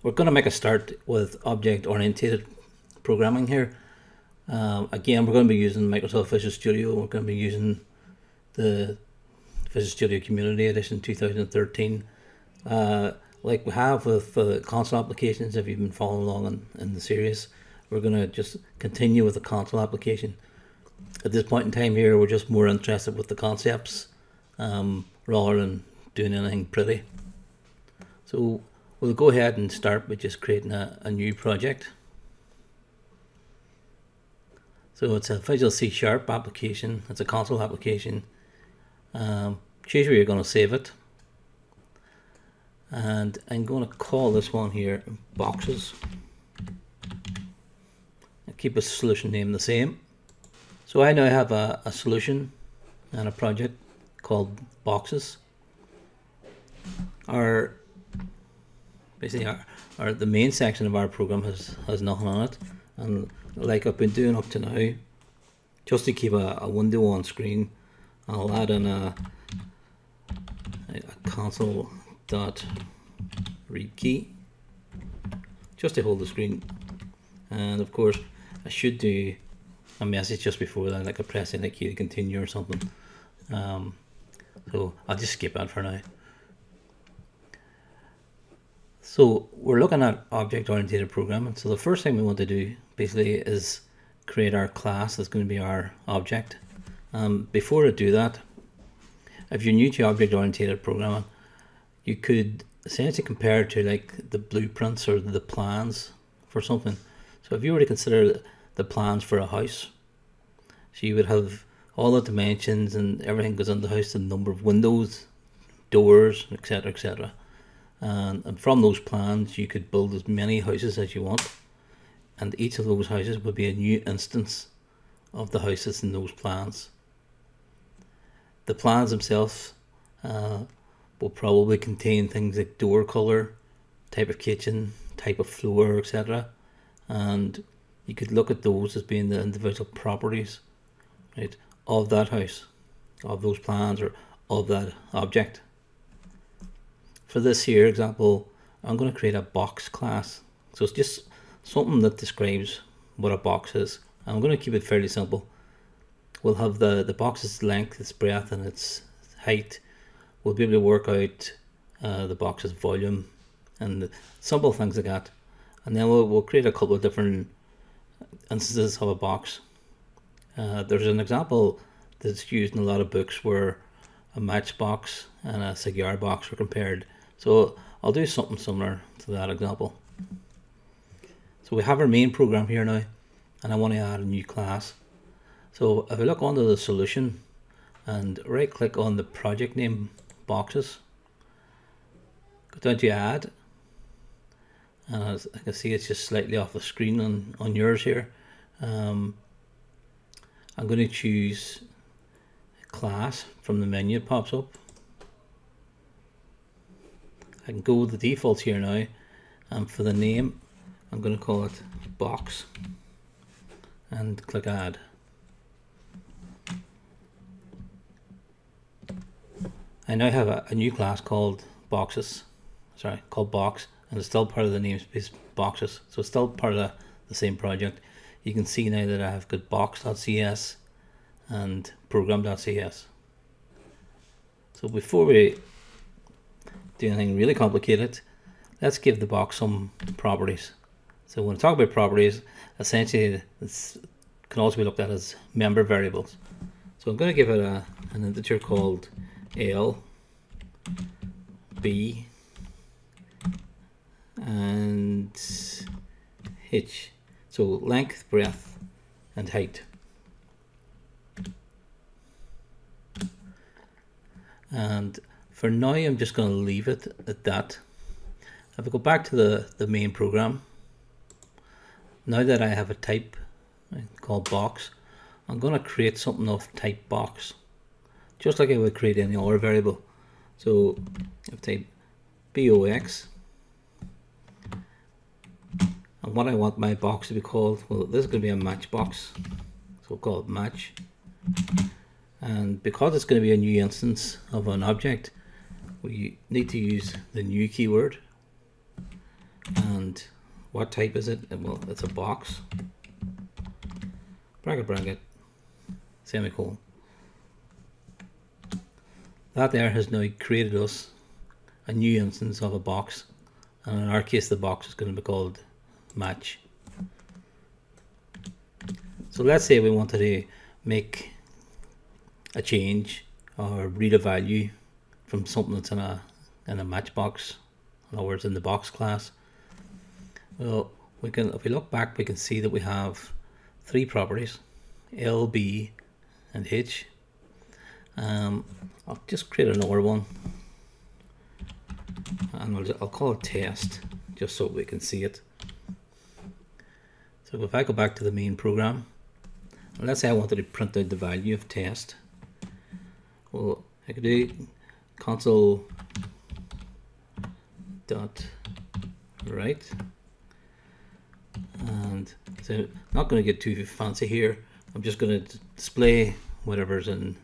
We're going to make a start with object-oriented programming here. Again, we're going to be using Microsoft Visual Studio. We're going to be using the Visual Studio Community Edition 2013. Like we have with console applications, if you've been following along in the series, we're going to just continue with the console application. At this point in time here, we're just more interested with the concepts rather than doing anything pretty. So we'll go ahead and start by just creating a new project. So it's a Visual C# application, it's a console application. Choose where you're going to save it. And I'm going to call this one here Boxes. I'll keep the solution name the same. So I now have a solution and a project called Boxes. Basically the main section of our program has nothing on it, and like I've been doing up to now, just to keep a window on screen, I'll add in a console.read key just to hold the screen, and of course I should do a message just before that, like a press any key to continue or something. So I'll just skip that for now. So we're looking at object-oriented programming. So the first thing we want to do basically is create our class that's going to be our object. Before I do that, if you're new to object-oriented programming, you could essentially compare it to like the blueprints or the plans for something. So if you were to consider the plans for a house, so you would have all the dimensions and everything goes in the house, the number of windows, doors, etc., etc. And from those plans you could build as many houses as you want, and each of those houses would be a new instance of the houses in those plans. The plans themselves will probably contain things like door color, type of kitchen, type of floor, etc. And you could look at those as being the individual properties, right, of that house, of those plans, or of that object. For this here example, I'm going to create a box class. So it's just something that describes what a box is. I'm going to keep it fairly simple. We'll have the box's length, its breadth, and its height. We'll be able to work out the box's volume and simple things like that. And then we'll create a couple of different instances of a box. There's an example that's used in a lot of books where a matchbox and a cigar box are compared. So I'll do something similar to that example. So we have our main program here now, and I want to add a new class. So if I look under the solution and right click on the project name Boxes, go down to add, and as I can see it's just slightly off the screen on yours here. I'm going to choose class from the menu. It pops up. I can go with the defaults here now, and for the name I'm going to call it box and click add. I now have a new class called box, and it's still part of the namespace boxes, so it's still part of the same project. You can see now that I have got box.cs and program.cs. So before we do anything really complicated, let's give the box some properties. So when I talk about properties, essentially it can also be looked at as member variables. So I'm going to give it an integer called L, B, and H. So length, breadth, and height. And for now I'm just going to leave it at that. If I go back to the main program, now that I have a type called box, I'm going to create something of type box, just like I would create any other variable. So if I type box, and what I want my box to be called, well, this is going to be a match box, so we'll call it match. And because it's going to be a new instance of an object, we need to use the new keyword. And what type is it? Well, it's a box, bracket, semicolon. That there has now created us a new instance of a box, and in our case the box is going to be called match. So let's say we wanted to make a change or read a value from something that's in a match box, in other words in the box class. Well, we can, if we look back, we can see that we have three properties, L, B and H. I'll just create another one, and I'll call it test, just so we can see it. So if I go back to the main program, let's say I wanted to print out the value of test. Well, I could do console dot write, and so I'm not going to get too fancy here. I'm just going to display whatever's in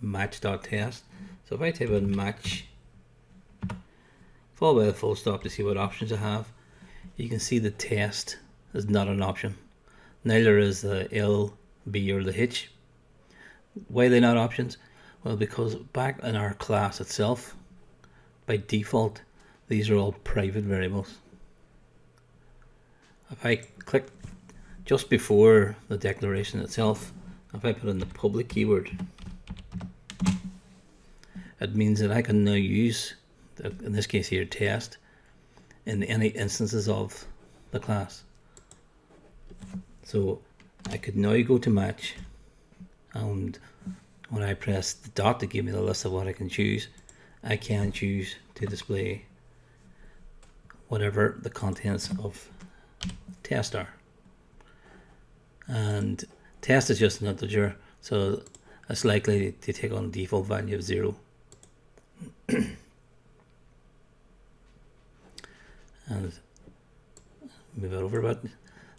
match.test. So if I type in match followed by the full stop to see what options I have, you can see the test is not an option. Neither is the L, B or the H. Why are they not options? Well, because back in our class itself, by default, these are all private variables. If I click just before the declaration itself, if I put in the public keyword, it means that I can now use, in this case here, test, in any instances of the class. So I could now go to match, and when I press the dot to give me the list of what I can choose, I can choose to display whatever the contents of test are. And test is just an integer, so it's likely to take on a default value of 0. And move it over a bit.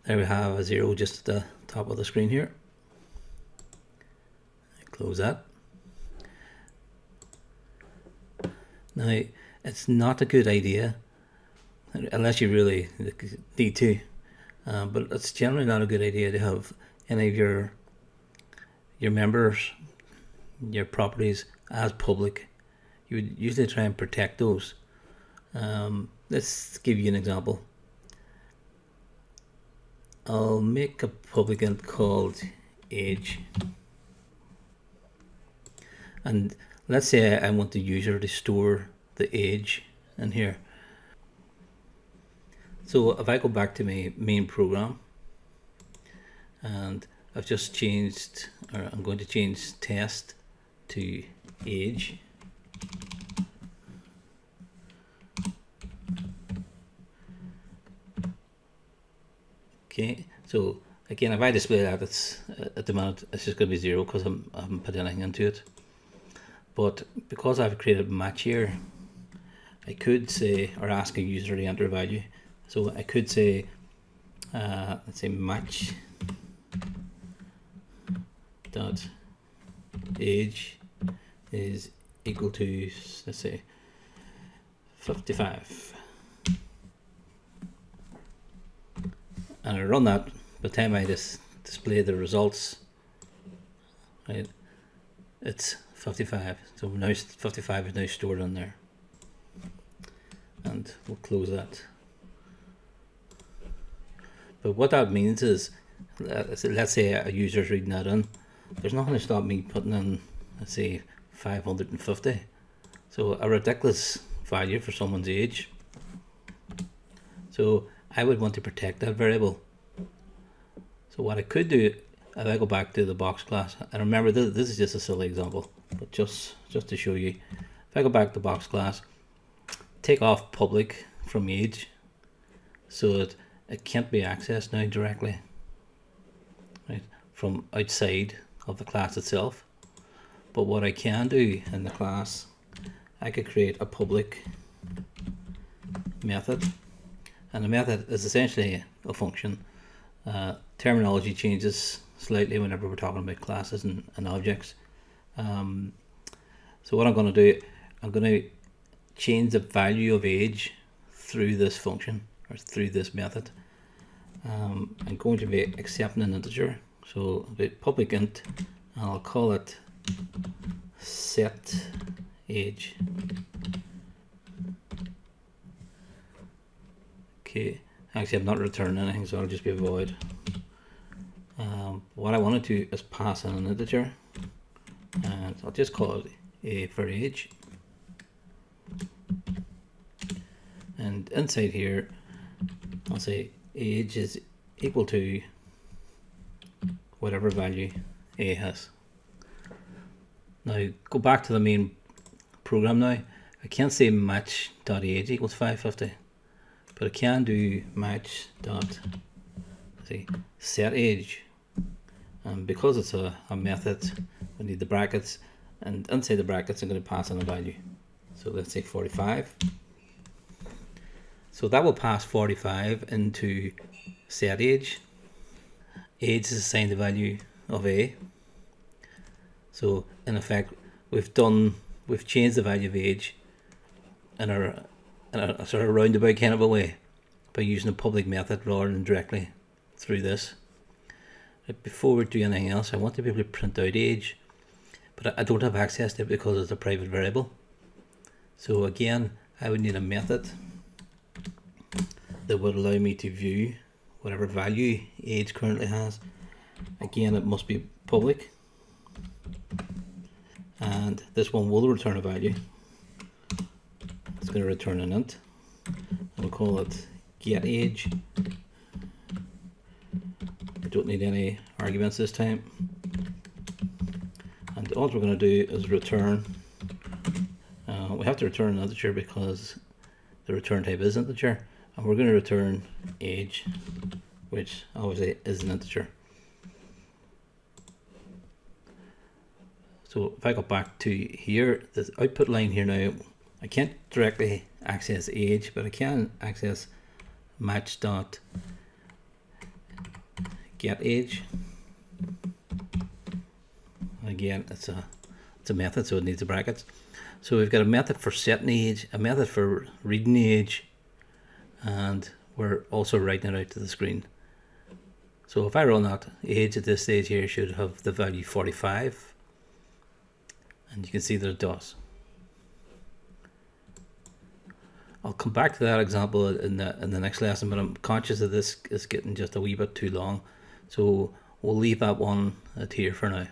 There we have a 0 just at the top of the screen here. Close that. Now, it's not a good idea, unless you really need to, but it's generally not a good idea to have any of your members, your properties as public. You would usually try and protect those. Let's give you an example. I'll make a public int called age, and let's say I want the user to store the age in here. So if I go back to my main program, and I've just changed, or I'm going to change test to age. Okay, so again, if I display that, it's at the moment it's just going to be 0 because I haven't put anything into it. But because I've created a match here, I could say, or ask a user to enter a value. So I could say, let's say match dot age is equal to, let's say, 55. And I run that. By the time I just display the results, right, it's 55. So now 55 is now stored in there, and we'll close that. But what that means is, let's say a user's reading that in, there's nothing to stop me putting in, let's say, 550. So a ridiculous value for someone's age. So I would want to protect that variable. So what I could do, if I go back to the box class, and remember this is just a silly example, but just to show you, if I go back to box class, take off public from age, so that it can't be accessed now directly, right, from outside of the class itself. But what I can do in the class, I could create a public method, and the method is essentially a function. Terminology changes slightly whenever we're talking about classes and objects. So what I'm going to do, I'm going to change the value of age through this function, or through this method, I'm going to be accepting an integer. So the public int, and I'll call it set age. Okay, actually I'm not returning anything, so I'll just be a void. What I want to do is pass in an integer, and I'll just call it a for age. And inside here, I'll say age is equal to whatever value a has. Now go back to the main program now. I can't say match.age equals 550, but I can do match dot set age, and because it's a method, we need the brackets, and inside the brackets I'm going to pass in a value. So let's say 45. So that will pass 45 into set age. Age is assigned the value of a. So in effect, we've changed the value of age in a sort of roundabout kind of a way by using a public method rather than directly through this. Before we do anything else, I want to be able to print out age, but I don't have access to it because it's a private variable. So again, I would need a method that would allow me to view whatever value age currently has. Again, it must be public, and this one will return a value. It's going to return an int. We'll call it get age. We don't need any arguments this time, and all we're going to do is return. We have to return an integer because the return type is integer, and we're going to return age, which obviously is an integer. So if I go back to here, this output line here now, I can't directly access age, but I can access match dot get age. Again, it's a method, so it needs the brackets. So we've got a method for setting age, a method for reading age, and we're also writing it out to the screen. So if I run that, age at this stage here should have the value 45, and you can see that it does. I'll come back to that example in the next lesson, but I'm conscious that this is getting just a wee bit too long, so we'll leave that one at here for now.